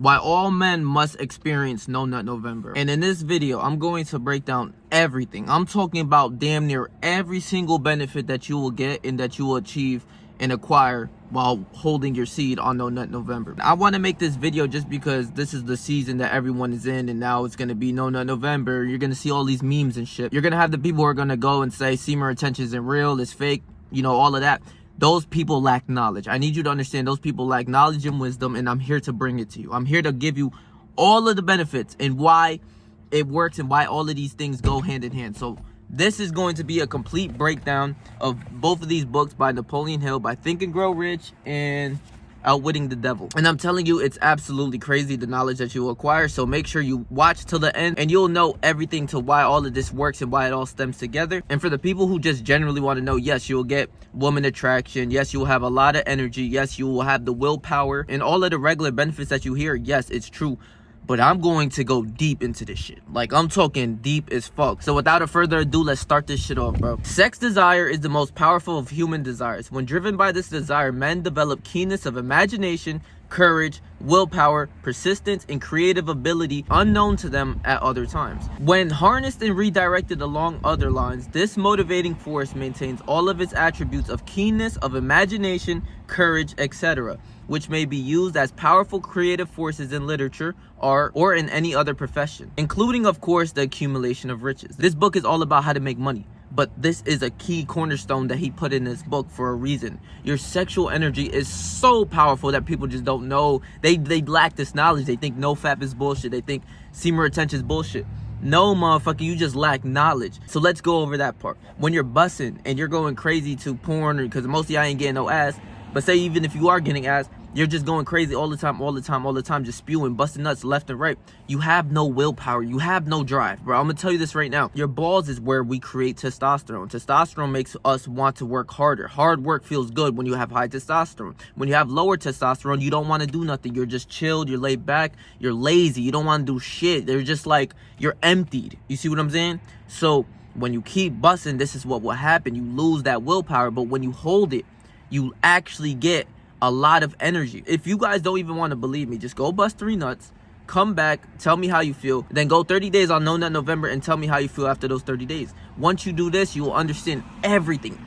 Why all men must experience No Nut November. And in this video, I'm going to break down everything. I'm talking about damn near every single benefit that you will get and that you will achieve and acquire while holding your seed on No Nut November. I want to make this video just because this is the season that everyone is in, and now it's going to be No Nut November. You're going to see all these memes and shit. You're going to have the people who are going to go and say semen retention isn't real, it's fake, you know, all of that. Those people lack knowledge. I need you to understand those people lack knowledge and wisdom, and I'm here to bring it to you. I'm here to give you all of the benefits and why it works and why all of these things go hand in hand. So this is going to be a complete breakdown of both of these books by Napoleon Hill, by Think and Grow Rich and Outwitting the Devil. And I'm telling you, it's absolutely crazy the knowledge that you acquire. So make sure you watch till the end and you'll know everything to why all of this works and why it all stems together. And for the people who just generally want to know, yes, you'll get woman attraction. Yes, you'll have a lot of energy. Yes, you will have the willpower and all of the regular benefits that you hear. Yes, it's true. But I'm going to go deep into this shit. Like, I'm talking deep as fuck. So without a further ado, let's start this shit off, bro. Sex desire is the most powerful of human desires. When driven by this desire, men develop keenness of imagination, courage, willpower, persistence, and creative ability unknown to them at other times. When harnessed and redirected along other lines, this motivating force maintains all of its attributes of keenness of imagination, courage, etc., which may be used as powerful creative forces in literature, art, or in any other profession, including, of course, the accumulation of riches. This book is all about how to make money, but this is a key cornerstone that he put in this book for a reason. Your sexual energy is so powerful that people just don't know. They lack this knowledge. They think NoFap is bullshit. They think semen retention is bullshit. No, motherfucker, you just lack knowledge. So let's go over that part. When you're bussin' and you're going crazy to porn, because most of y'all ain't getting no ass, but say even if you are getting ass, you're just going crazy all the time, just spewing, busting nuts left and right. You have no willpower. You have no drive, bro. I'm going to tell you this right now. Your balls is where we create testosterone. Testosterone makes us want to work harder. Hard work feels good when you have high testosterone. When you have lower testosterone, you don't want to do nothing. You're just chilled. You're laid back. You're lazy. You don't want to do shit. They're just like, you're emptied. You see what I'm saying? So when you keep busting, this is what will happen. You lose that willpower, but when you hold it, you actually get a lot of energy. If you guys don't even want to believe me, just go bust 3 nuts, come back, tell me how you feel, then go 30 days on No Nut November and tell me how you feel after those 30 days. Once you do this, you will understand everything.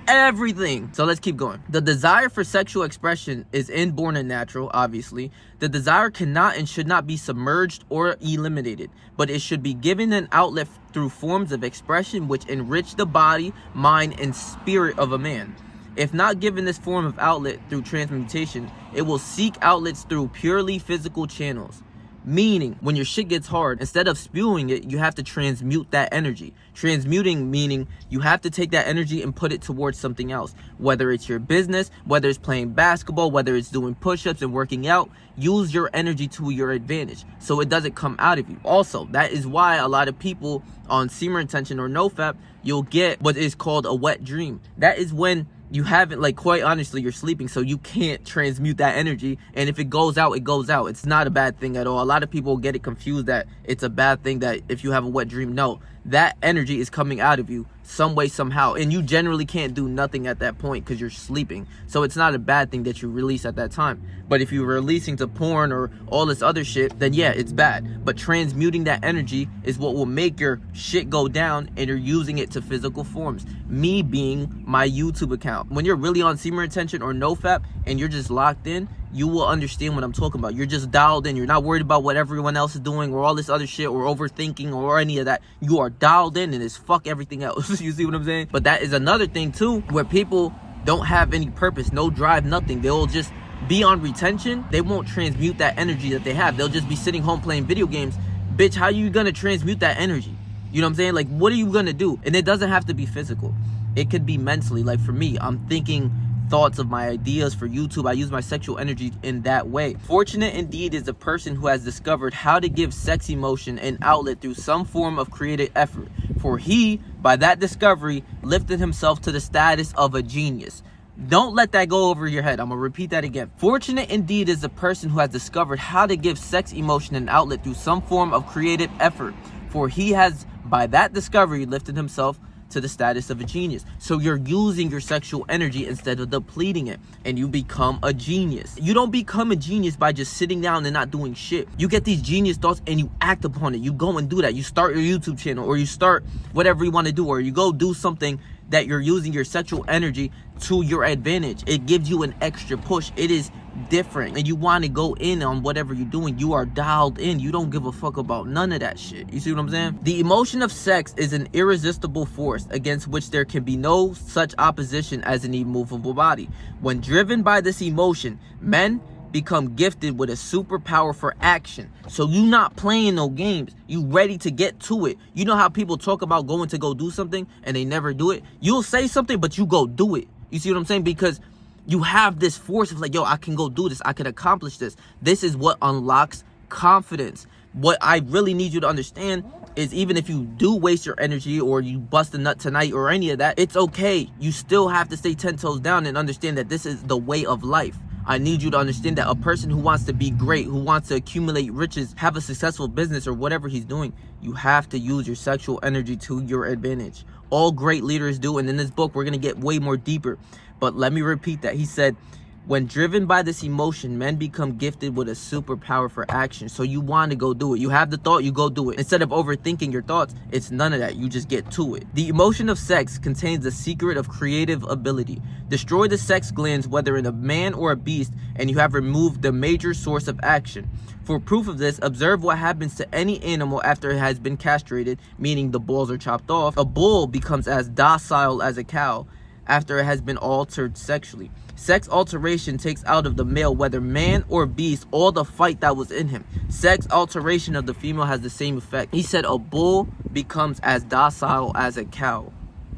So let's keep going. The desire for sexual expression is inborn and natural, obviously. The desire cannot and should not be submerged or eliminated, but it should be given an outlet through forms of expression which enrich the body, mind, and spirit of a man. If not given this form of outlet through transmutation, it will seek outlets through purely physical channels. Meaning, when your shit gets hard, instead of spewing it, you have to transmute that energy. Transmuting meaning you have to take that energy and put it towards something else. Whether it's your business, whether it's playing basketball, whether it's doing push-ups and working out, use your energy to your advantage so it doesn't come out of you. Also, that is why a lot of people on semen retention or NoFap, you'll get what is called a wet dream. That is when you haven't, like, quite honestly, you're sleeping, so you can't transmute that energy, and if it goes out, it goes out. It's not a bad thing at all. A lot of people get it confused that it's a bad thing that if you have a wet dream. No, that energy is coming out of you some way, somehow, and you generally can't do nothing at that point because you're sleeping. So it's not a bad thing that you release at that time. But if you're releasing to porn or all this other shit, then yeah, it's bad. But transmuting that energy is what will make your shit go down, and you're using it to physical forms. Me being my YouTube account. When you're really on semen retention or NoFap and you're just locked in, you will understand what I'm talking about. You're just dialed in. You're not worried about what everyone else is doing or all this other shit or overthinking or any of that. You are dialed in and it's fuck everything else. You see what I'm saying? But that is another thing too, where people don't have any purpose, no drive, nothing. They'll just be on retention. They won't transmute that energy that they have. They'll just be sitting home playing video games. Bitch, how you gonna transmute that energy? You know what I'm saying? Like, what are you gonna do? And it doesn't have to be physical. It could be mentally. Like for me, I'm thinking thoughts of my ideas for YouTube. I use my sexual energy in that way. Fortunate indeed is the person who has discovered how to give sex emotion an outlet through some form of creative effort. For he, by that discovery, lifted himself to the status of a genius. Don't let that go over your head. I'm gonna repeat that again. Fortunate indeed is the person who has discovered how to give sex emotion an outlet through some form of creative effort. For he has, by that discovery, lifted himself to the status of a genius. So you're using your sexual energy instead of depleting it, and you become a genius. You don't become a genius by just sitting down and not doing shit. You get these genius thoughts and you act upon it. You go and do that. You start your YouTube channel, or you start whatever you want to do, or you go do something that you're using your sexual energy to your advantage. It gives you an extra push. It is different, and you want to go in on whatever you're doing. You are dialed in. You don't give a fuck about none of that shit. You see what I'm saying? The emotion of sex is an irresistible force against which there can be no such opposition as an immovable body. When driven by this emotion, men become gifted with a superpower for action. So you not playing no games. You ready to get to it. You know how people talk about going to go do something and they never do it? You'll say something, but you go do it. You see what I'm saying? Because you have this force of like, yo, I can go do this. I can accomplish this. This is what unlocks confidence. What I really need you to understand is, even if you do waste your energy or you bust a nut tonight or any of that, it's okay. You still have to stay 10 toes down and understand that this is the way of life. I need you to understand that a person who wants to be great, who wants to accumulate riches, have a successful business or whatever he's doing, you have to use your sexual energy to your advantage. All great leaders do. And in this book, we're going to get way more deeper. But let me repeat that. He said, when driven by this emotion, men become gifted with a superpower for action. So you want to go do it. You have the thought, you go do it. Instead of overthinking your thoughts, it's none of that. You just get to it. The emotion of sex contains the secret of creative ability. Destroy the sex glands, whether in a man or a beast, and you have removed the major source of action. For proof of this, observe what happens to any animal after it has been castrated, meaning the balls are chopped off. A bull becomes as docile as a cow after it has been altered sexually. Sex alteration takes out of the male, whether man or beast, all the fight that was in him. Sex alteration of the female has the same effect. He said a bull becomes as docile as a cow.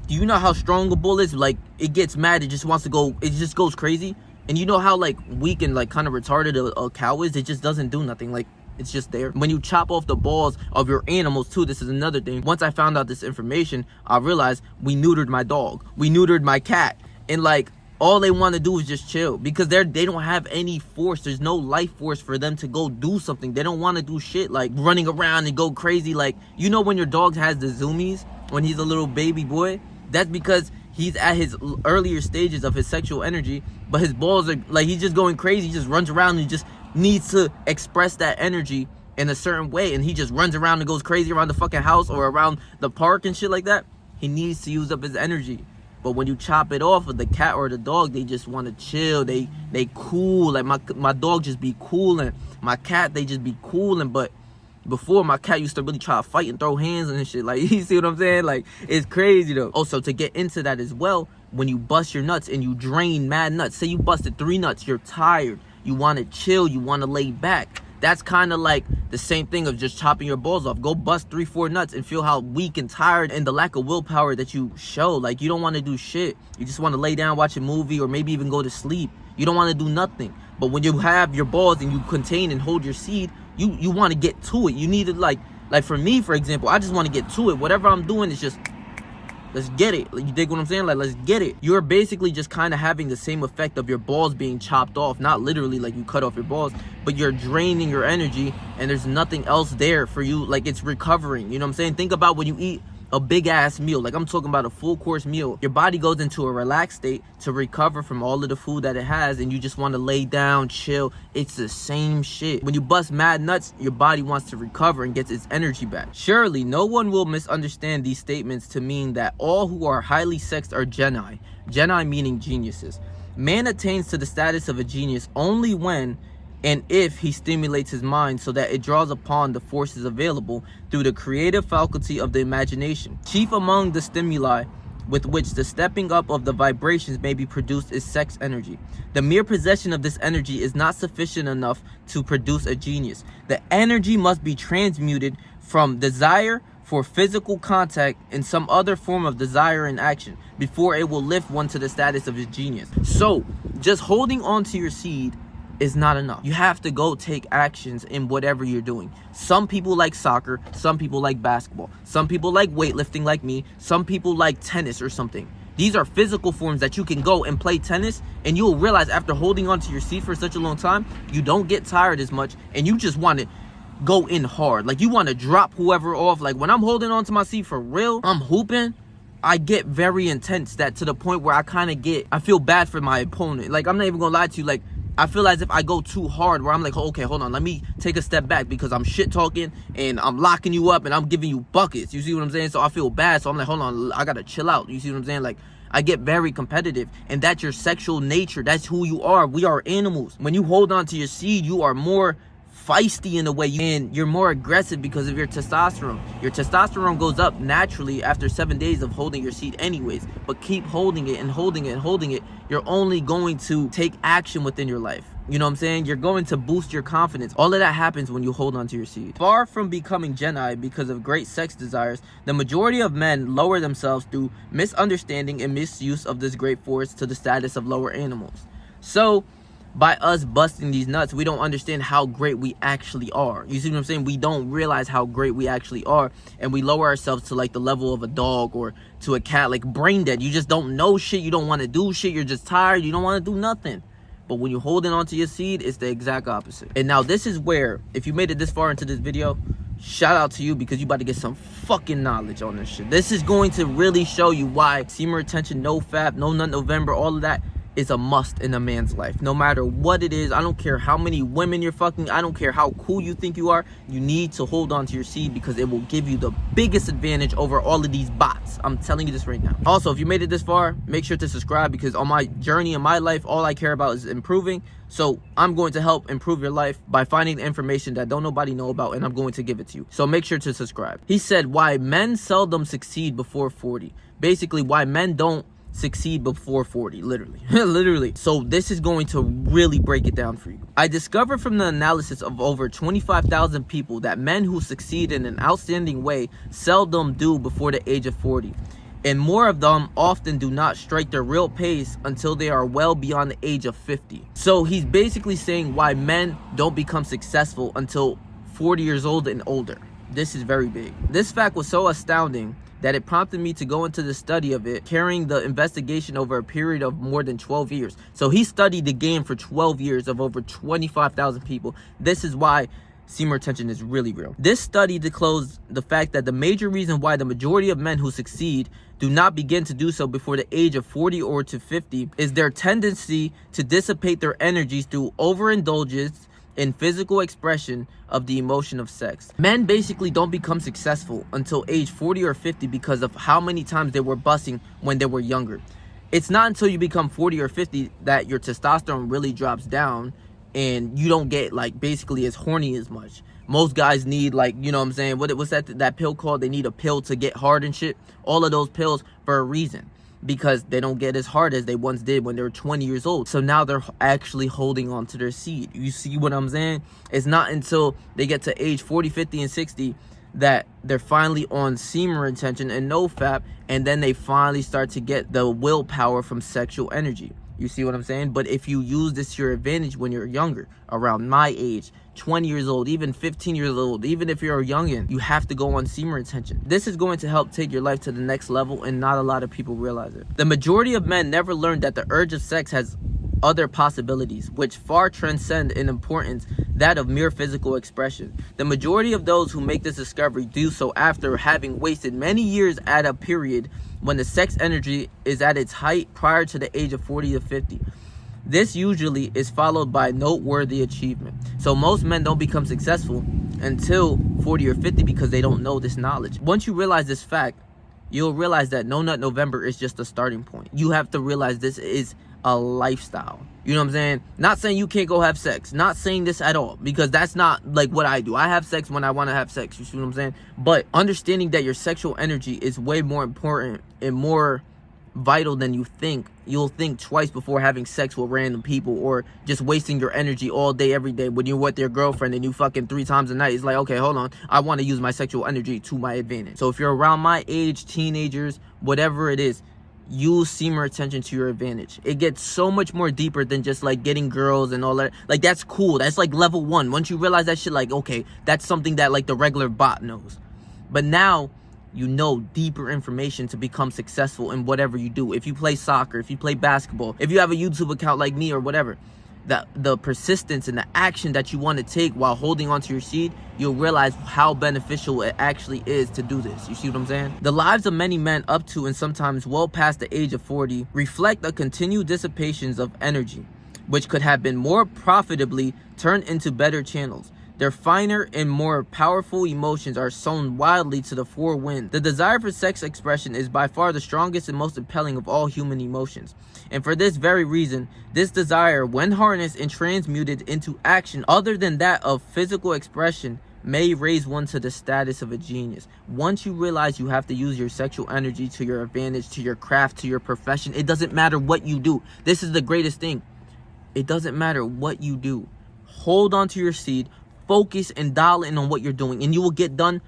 Do you know how strong a bull is? Like, it gets mad, it just wants to go, it just goes crazy. And you know how like weak and like kind of retarded a cow is? It just doesn't do nothing. Like, it's just there. When you chop off the balls of your animals too, this is another thing. Once I found out this information, I realized we neutered my dog. We neutered my cat. And like, all they want to do is just chill, because they don't have any force. There's no life force for them to go do something. They don't want to do shit like running around and go crazy. Like, you know when your dog has the zoomies when he's a little baby boy? That's because he's at his earlier stages of his sexual energy, but his balls are like, he's just going crazy. He just runs around and he just needs to express that energy in a certain way, and he just runs around and goes crazy around the fucking house or around the park and shit like that. He needs to use up his energy. But when you chop it off of the cat or the dog, they just want to chill. They cool. Like my dog just be cooling. My cat, they just be cooling. But before, my cat used to really try to fight and throw hands and shit. Like, you see what I'm saying? Like, it's crazy though. Also, to get into that as well, when you bust your nuts and you drain mad nuts, say you busted 3 nuts, you're tired. You want to chill. You want to lay back. That's kind of like the same thing of just chopping your balls off. Go bust 3-4 nuts and feel how weak and tired and the lack of willpower that you show. Like, you don't want to do shit. You just want to lay down, watch a movie, or maybe even go to sleep. You don't want to do nothing. But when you have your balls and you contain and hold your seed, you want to get to it. You need to like for me, for example, I just want to get to it. Whatever I'm doing is just, let's get it. Like, you dig what I'm saying? Like, let's get it. You're basically just kind of having the same effect of your balls being chopped off. Not literally like you cut off your balls, but you're draining your energy and there's nothing else there for you. Like, it's recovering. You know what I'm saying? Think about when you eat a big ass meal. Like, I'm talking about a full course meal. Your body goes into a relaxed state to recover from all of the food that it has, and you just want to lay down, chill. It's the same shit. When you bust mad nuts, your body wants to recover and gets its energy back. Surely no one will misunderstand these statements to mean that all who are highly sexed are geni. Geni meaning geniuses. Man attains to the status of a genius only when and if he stimulates his mind so that it draws upon the forces available through the creative faculty of the imagination. Chief among the stimuli with which the stepping up of the vibrations may be produced is sex energy. The mere possession of this energy is not sufficient enough to produce a genius. The energy must be transmuted from desire for physical contact in some other form of desire and action before it will lift one to the status of a genius. So, just holding on to your seed is not enough. You have to go take actions in whatever you're doing. Some people like soccer, some people like basketball, some people like weightlifting like me, some people like tennis or something. These are physical forms that you can go and play tennis, and you'll realize after holding onto your seat for such a long time, you don't get tired as much, and you just want to go in hard. Like, you want to drop whoever off. Like, when I'm holding onto my seat for real, I'm hooping, I get very intense, that to the point where I feel bad for my opponent. Like, I'm not even gonna lie to you, like, I feel as if I go too hard, where I'm like, okay, hold on, let me take a step back, because I'm shit talking and I'm locking you up and I'm giving you buckets. You see what I'm saying? So I feel bad. So I'm like, hold on, I gotta chill out. You see what I'm saying? Like, I get very competitive, and that's your sexual nature. That's who you are. We are animals. When you hold on to your seed, you are more feisty in a way, and you're more aggressive because of your testosterone. Your testosterone goes up naturally after 7 days of holding your seed anyways, but keep holding it and holding it and holding it. You're only going to take action within your life. You know what I'm saying? You're going to boost your confidence. All of that happens when you hold on to your seed. Far from becoming Jedi because of great sex desires, the majority of men lower themselves through misunderstanding and misuse of this great force to the status of lower animals. So, by us busting these nuts, we don't understand how great we actually are. You see what I'm saying? We don't realize how great we actually are, and we lower ourselves to like the level of a dog or to a cat, like brain dead. You just don't know shit. You don't want to do shit. You're just tired. You don't want to do nothing. But when you're holding on to your seed, it's the exact opposite. And now this is where, if you made it this far into this video, shout out to you, because you about to get some fucking knowledge on this shit. This is going to really show you why semen retention, no fap, no nut November, all of that is a must in a man's life. No matter what it is, I don't care how many women you're fucking, I don't care how cool you think you are, you need to hold on to your seed, because it will give you the biggest advantage over all of these bots. I'm telling you this right now. Also, if you made it this far, make sure to subscribe, because on my journey in my life, all I care about is improving. So I'm going to help improve your life by finding the information that don't nobody know about, and I'm going to give it to you. So make sure to subscribe. He said why men seldom succeed before 40. Basically, why men don't succeed before 40, literally. So this is going to really break it down for you. I discovered from the analysis of over 25,000 people that men who succeed in an outstanding way seldom do before the age of 40, and more of them often do not strike their real pace until they are well beyond the age of 50. So he's basically saying why men don't become successful until 40 years old and older. This is very big. This fact was so astounding that it prompted me to go into the study of it, carrying the investigation over a period of more than 12 years. So he studied the game for 12 years of over 25,000 people. This is why semen retention is really real. This study disclosed the fact that the major reason why the majority of men who succeed do not begin to do so before the age of 40 or to 50 is their tendency to dissipate their energies through overindulgence in physical expression of the emotion of sex. Men basically don't become successful until age 40 or 50 because of how many times they were bussing when they were younger. It's not until you become 40 or 50 that your testosterone really drops down and you don't get like basically as horny as much. Most guys need, like, you know what I'm saying, what's that pill called? They need a pill to get hard and shit. All of those pills for a reason, because they don't get as hard as they once did when they were 20 years old. So now they're actually holding on to their seed. You see what I'm saying? It's not until they get to age 40, 50, and 60 that they're finally on semen retention and no fap, and then they finally start to get the willpower from sexual energy. You see what I'm saying? But if you use this to your advantage when you're younger, around my age, 20 years old, even 15 years old, even if you're a youngin', you have to go on semen retention. This is going to help take your life to the next level, and not a lot of people realize it. The majority of men never learned that the urge of sex has other possibilities, which far transcend in importance that of mere physical expression. The majority of those who make this discovery do so after having wasted many years at a period when the sex energy is at its height prior to the age of 40 to 50. This usually is followed by noteworthy achievement. So most men don't become successful until 40 or 50 because they don't know this knowledge. Once you realize this fact, you'll realize that No Nut November is just a starting point. You have to realize this is a lifestyle. You know what I'm saying? Not saying you can't go have sex. Not saying this at all, because that's not like what I do. I have sex when I want to have sex. You see what I'm saying? But understanding that your sexual energy is way more important and more vital than you think. You'll think twice before having sex with random people, or just wasting your energy all day every day when you're with your girlfriend and you fucking 3 times a night. It's like, okay, hold on, I want to use my sexual energy to my advantage. So if you're around my age, teenagers, whatever it is, use semen retention to your advantage. It gets so much more deeper than just like getting girls and all that. Like, that's cool, that's like level 1. Once you realize that shit, like, okay, that's something that like the regular bot knows. But now you know deeper information to become successful in whatever you do. If you play soccer, if you play basketball, if you have a YouTube account like me or whatever, the persistence and the action that you want to take while holding onto your seed, you'll realize how beneficial it actually is to do this. You see what I'm saying? The lives of many men up to and sometimes well past the age of 40 reflect a continued dissipations of energy, which could have been more profitably turned into better channels. Their finer and more powerful emotions are sown wildly to the four winds. The desire for sex expression is by far the strongest and most impelling of all human emotions. And for this very reason, this desire, when harnessed and transmuted into action other than that of physical expression, may raise one to the status of a genius. Once you realize you have to use your sexual energy to your advantage, to your craft, to your profession, it doesn't matter what you do. This is the greatest thing. It doesn't matter what you do. Hold on to your seed, focus and dial in on what you're doing, and you will get done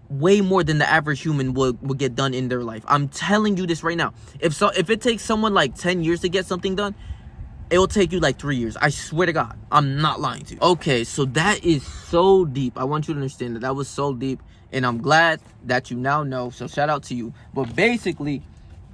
way more than the average human will get done in their life. I'm telling you this right now. If it takes someone like 10 years to get something done, it will take you like 3 years. I swear to God. I'm not lying to you. Okay, so that is so deep. I want you to understand that was so deep, and I'm glad that you now know. So shout out to you. But basically,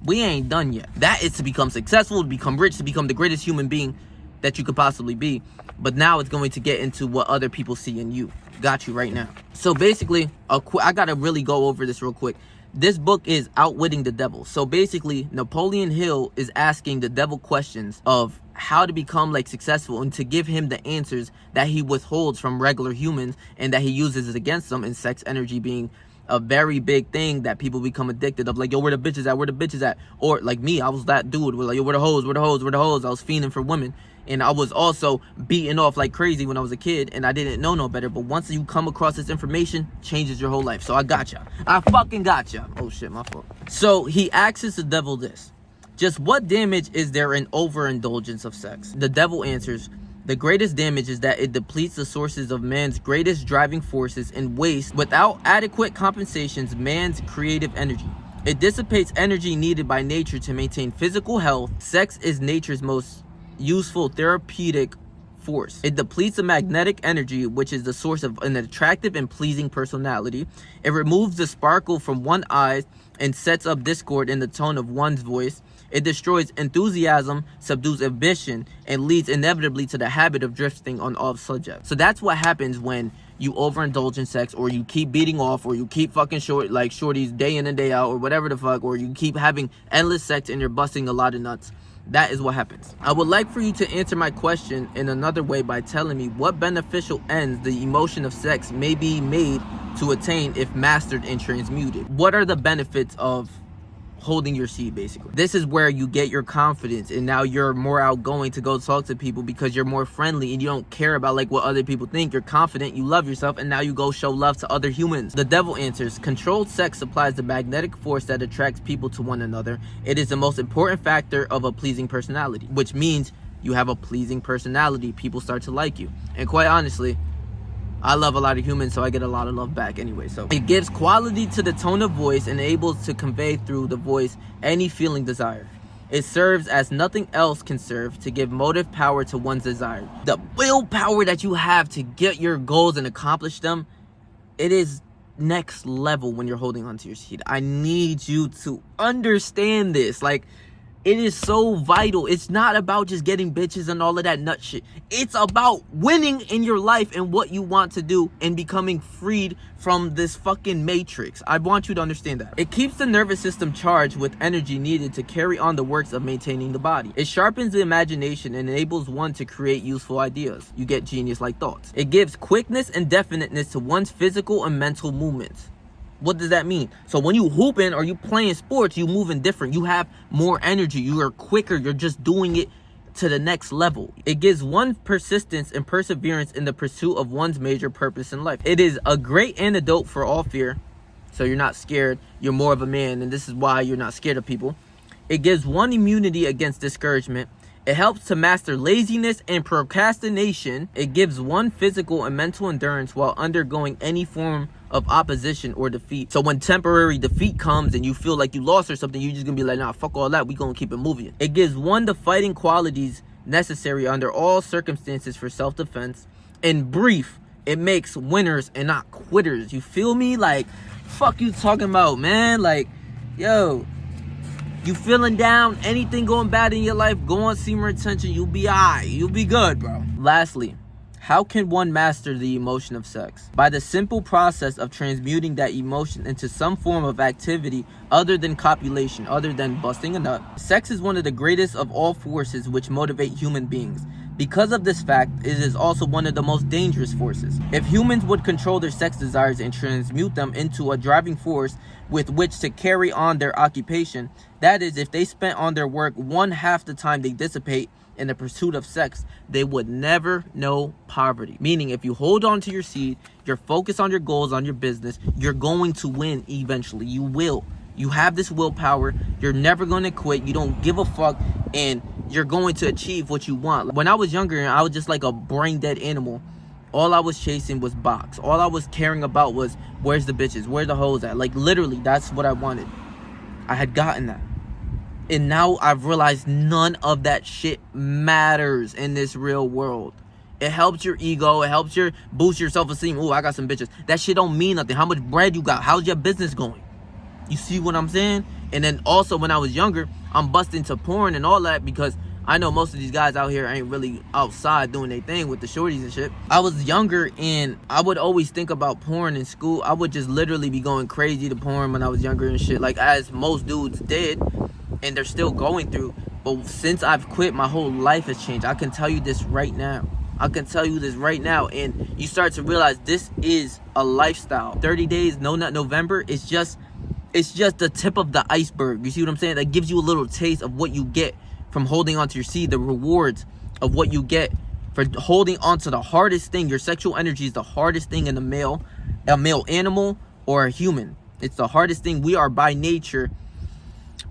we ain't done yet. That is to become successful, to become rich, to become the greatest human being that you could possibly be. But now it's going to get into what other people see in you. Got you right now. So basically, I gotta really go over this real quick. This book is Outwitting the Devil. So basically, Napoleon Hill is asking the devil questions of how to become like successful and to give him the answers that he withholds from regular humans and that he uses against them, and sex energy being a very big thing that people become addicted of. Like, yo, where the bitches at? Where the bitches at? Or like me, I was that dude. We're like, yo, where the hoes? Where the hoes? Where the hoes? I was fiending for women. And I was also beating off like crazy when I was a kid, and I didn't know no better. But once you come across this information, changes your whole life. So I gotcha. I fucking gotcha. Oh shit, my fault. So he asks the devil this: just what damage is there in overindulgence of sex? The devil answers, the greatest damage is that it depletes the sources of man's greatest driving forces and wastes, without adequate compensations, man's creative energy. It dissipates energy needed by nature to maintain physical health. Sex is nature's most useful therapeutic force. It depletes the magnetic energy, which is the source of an attractive and pleasing personality. It removes the sparkle from one's eyes and sets up discord in the tone of one's voice. It destroys enthusiasm, subdues ambition, and leads inevitably to the habit of drifting on all subjects. So that's what happens when you overindulge in sex, or you keep beating off, or you keep fucking shorties day in and day out, or whatever the fuck, or you keep having endless sex and you're busting a lot of nuts. That is what happens. I would like for you to answer my question in another way by telling me what beneficial ends the emotion of sex may be made to attain if mastered and transmuted. What are the benefits of holding your seed, basically? This is where you get your confidence, and now you're more outgoing to go talk to people because you're more friendly and you don't care about like what other people think. You're confident, you love yourself, and now you go show love to other humans. The devil answers, controlled sex supplies the magnetic force that attracts people to one another. It is the most important factor of a pleasing personality, which means you have a pleasing personality. People start to like you. And quite honestly, I love a lot of humans, so I get a lot of love back anyway. So it gives quality to the tone of voice and able to convey through the voice any feeling desired. It serves as nothing else can serve, to give motive power to one's desire. The willpower that you have to get your goals and accomplish them, it is next level when you're holding onto your seed. I need you to understand this. Like, it is so vital. It's not about just getting bitches and all of that nut shit. It's about winning in your life and what you want to do and becoming freed from this fucking matrix. I want you to understand that. It keeps the nervous system charged with energy needed to carry on the works of maintaining the body. It sharpens the imagination and enables one to create useful ideas. You get genius-like thoughts. It gives quickness and definiteness to one's physical and mental movements. What does that mean? So when you hooping or you playing sports, you moving different. You have more energy. You are quicker. You're just doing it to the next level. It gives one persistence and perseverance in the pursuit of one's major purpose in life. It is a great antidote for all fear. So you're not scared. You're more of a man, and this is why you're not scared of people. It gives one immunity against discouragement. It helps to master laziness and procrastination. It gives one physical and mental endurance while undergoing any form of opposition or defeat. So when temporary defeat comes and you feel like you lost or something, you're just gonna be like, nah, fuck all that, we gonna keep it moving. It gives one the fighting qualities necessary under all circumstances for self-defense. In brief, it makes winners and not quitters. You feel me? Like, fuck you talking about, man? Like, yo, You feeling down, anything going bad in your life, go on Semen Retention. You'll be alright. You'll be good, bro. Lastly, how can one master the emotion of sex? By the simple process of transmuting that emotion into some form of activity other than copulation, other than busting a nut. Sex is one of the greatest of all forces which motivate human beings. Because of this fact, it is also one of the most dangerous forces. If humans would control their sex desires and transmute them into a driving force with which to carry on their occupation, that is, if they spent on their work 1/2 the time they dissipate in the pursuit of sex, they would never know poverty. Meaning, if you hold on to your seed, you're focused on your goals, on your business, you're going to win eventually. You will. You have this willpower. You're never going to quit. You don't give a fuck, and you're going to achieve what you want. When I was younger, I was just like a brain dead animal. All I was chasing was box. All I was caring about was, where's the bitches? Where the hoes at? Like, literally, that's what I wanted. I had gotten that. And now I've realized none of that shit matters in this real world. It helps your ego. It helps your boost your self-esteem. Ooh, I got some bitches. That shit don't mean nothing. How much bread you got? How's your business going? You see what I'm saying? And then also when I was younger, I'm busting to porn and all that because I know most of these guys out here ain't really outside doing their thing with the shorties and shit. I was younger and I would always think about porn in school. I would just literally be going crazy to porn when I was younger and shit, like as most dudes did, and they're still going through. But since I've quit, my whole life has changed. I can tell you this right now. I can tell you this right now. And you start to realize this is a lifestyle. 30 days, No Nut November, it's just the tip of the iceberg. You see what I'm saying? That gives you a little taste of what you get from holding onto your seed, the rewards of what you get for holding onto the hardest thing. Your sexual energy is the hardest thing in a male animal or a human. It's the hardest thing. We are by nature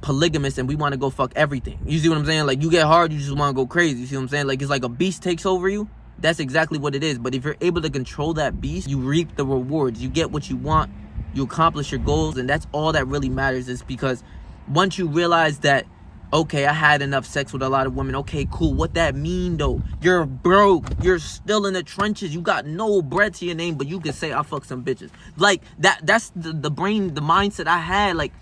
polygamous and we want to go fuck everything. You see what I'm saying? Like, you get hard, you just want to go crazy. You see what I'm saying? Like, it's like a beast takes over you. That's exactly what it is. But if you're able to control that beast, you reap the rewards. You get what you want. You accomplish your goals, and that's all that really matters. Is because once you realize that, okay, I had enough sex with a lot of women. Okay, cool. What that mean though? You're broke. You're still in the trenches. You got no bread to your name, but you can say I fuck some bitches. Like that's the brain, the mindset I had. Like,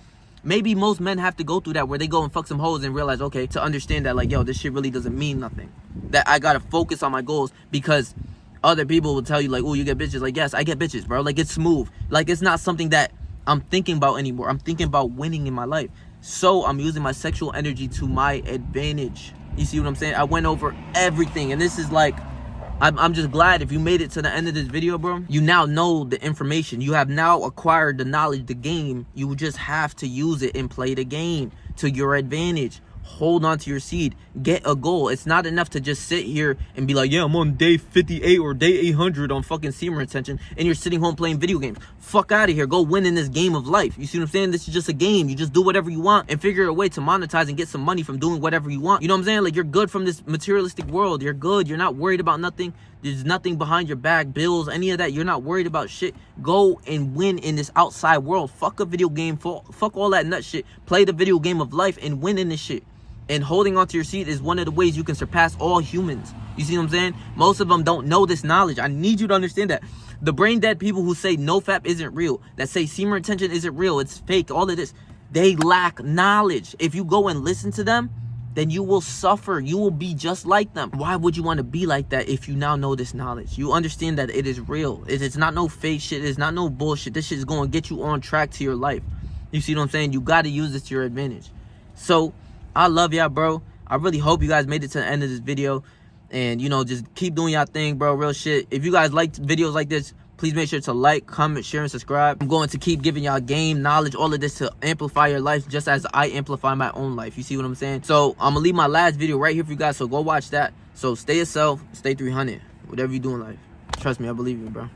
maybe most men have to go through that, where they go and fuck some hoes and realize, okay, to understand that, like, yo, this shit really doesn't mean nothing. That I gotta focus on my goals, because other people will tell you, like, oh, you get bitches. Like, yes, I get bitches, bro. Like, it's smooth. Like, it's not something that I'm thinking about anymore. I'm thinking about winning in my life. So I'm using my sexual energy to my advantage. You see what I'm saying? I went over everything. And this is like, I'm just glad if you made it to the end of this video, bro. You now know the information. You have now acquired the knowledge, the game. You just have to use it and play the game to your advantage. Hold on to your seed. Get a goal. It's not enough to just sit here and be like, yeah, I'm on day 58 or day 800 on fucking Semen Retention, and you're sitting home playing video games. Fuck out of here. Go win in this game of life. You see what I'm saying? This is just a game. You just do whatever you want and figure a way to monetize and get some money from doing whatever you want. You know what I'm saying? Like, you're good from this materialistic world. You're good. You're not worried about nothing. There's nothing behind your back, bills, any of that. You're not worried about shit. Go and win in this outside world. Fuck a video game. Fuck all that nut shit. Play the video game of life and win in this shit. And holding onto your seed is one of the ways you can surpass all humans. You see what I'm saying? Most of them don't know this knowledge. I need you to understand that. The brain dead people who say NoFap isn't real, that say Semen Retention isn't real, it's fake, all of this, they lack knowledge. If you go and listen to them, then you will suffer. You will be just like them. Why would you want to be like that if you now know this knowledge? You understand that it is real. It's not no fake shit. It's not no bullshit. This shit is going to get you on track to your life. You see what I'm saying? You got to use this to your advantage. So I love y'all, bro. I really hope you guys made it to the end of this video. And, you know, just keep doing y'all thing, bro. Real shit. If you guys like videos like this, please make sure to like, comment, share, and subscribe. I'm going to keep giving y'all game, knowledge, all of this to amplify your life just as I amplify my own life. You see what I'm saying? So I'm going to leave my last video right here for you guys. So go watch that. So stay yourself. Stay 300. Whatever you do in life. Trust me, I believe you, bro.